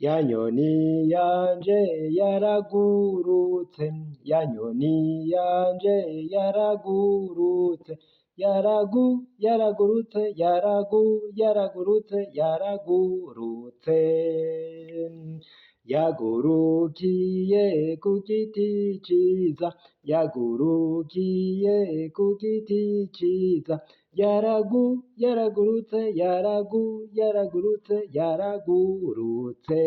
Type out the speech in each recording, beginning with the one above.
ya nyoni yanje yaragurutse, ya nyoni yanje yaragurutse, yaragurutse, yaragurutse. Yagurukiye ku giti ciza, yagurukiye ku giti ciza, yaragurutse, yaragurutse.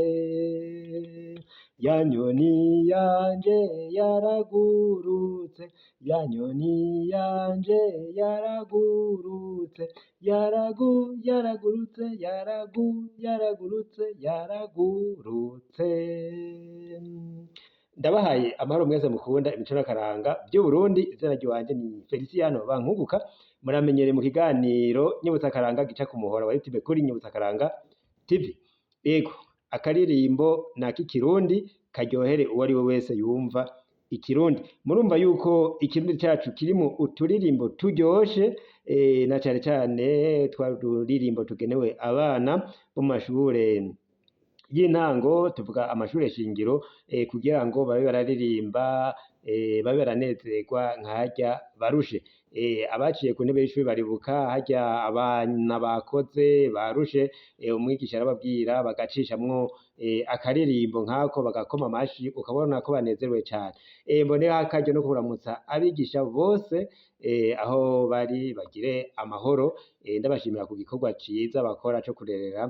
Ya nyoni yanje yaragurutse, ya nyoni yanje yaragurutse, yaragurutse. Ndabahaye amahoro mwese mukunda imico n'akaranga vy'Uburundi. Izina ryanje ni Feliciano Bankunguka, muramenyereye mu kiganiro Nyibutsa Akaranga gica ku muhora wa YouTube kuri Nyibutsa Akaranga TV. Ego, akaririmbo nak'ikirundi karyohere uwo ari we wese yumva ikirundi. Murumva yuko ikirundi cacu kirimwo uturirimbo turyoshe, na cane cane twa turirimbo tugenewe abana bo mu mashure y'intango, tuvuga amashure shingiro, kugira ngo babe bararirimba, babe baranezerwa nka harya barushe. Abaciye ku ntebe y'ishuri baribuka harya abana bakoze barushe, umwigisha arababwira bagacishamwo akaririmbo nkako bagakoma amashi, ukabona ko banezerewe cane. Mboneyeho akaryo no kuramutsa abigisha bose aho bari, bagire amahoro, ndabashimira ku gikorwa ciza bakora co kurerera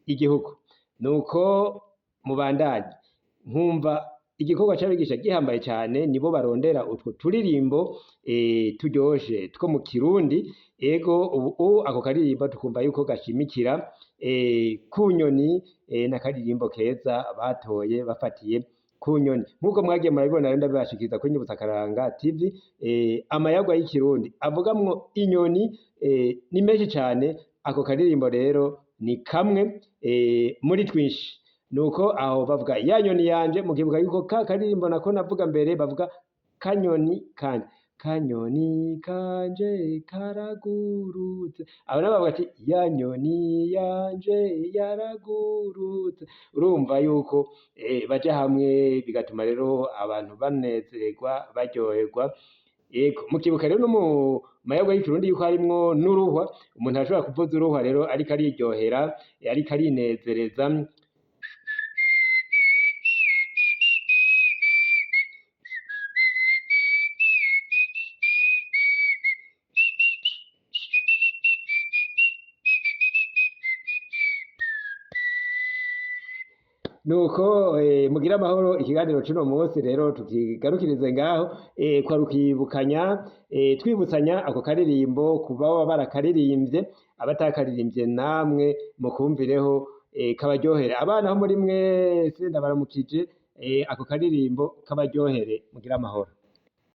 igihugu. Nuko mubandanye, nkumva igikorwa c'abigisha gihambaye cane, nibo barondera utwo turirimbo turyoshe two mu kirundi. Ego ubu ako karirimbo tukumva yuko gashimikira ku nyoni, n'akaririmbo keza batoye bafatiye ku nyoni. Nk'uko mwagiye murabibona rero ndabibashikiriza kuri Nyibutsa Akaranga TV, amayagwa y'ikirundi avugamwo inyoni ni menshi cane. Ako karirimbo rero ni kamwe muri twinshi. Nuko aho bavuga ya nyoni yanje, mukibuka yuko ka karirimbo nako navuga mbere bavuga kanyoni kanje, kanyoni kanje karagurutse. Aho nabo bavuga ati ya nyoni yanje yaragurutse. Urumva yuko baja hamwe bigatuma rero abantu banezerwa baryoherwa. Ego, mukibuka rero no mu mayagwa y'ikirundi yuko harimwo n'uruhwa. Umuntu arashobora kuvuza uruhwa rero ariko ariryohera, ariko arinezereza. Nuko mugire amahoro. Ikiganiro c'uno munsi rero tukigarukirize ngaho, kwari ukibukanya, twibutsanya ako karirimbo ku baba barakaririmbye, abatakaririmbye namwe mukumvireho kabaryohere. Abana ho muri mwese ndabaramukije, ako karirimbo kabaryohere. Mugire amahoro.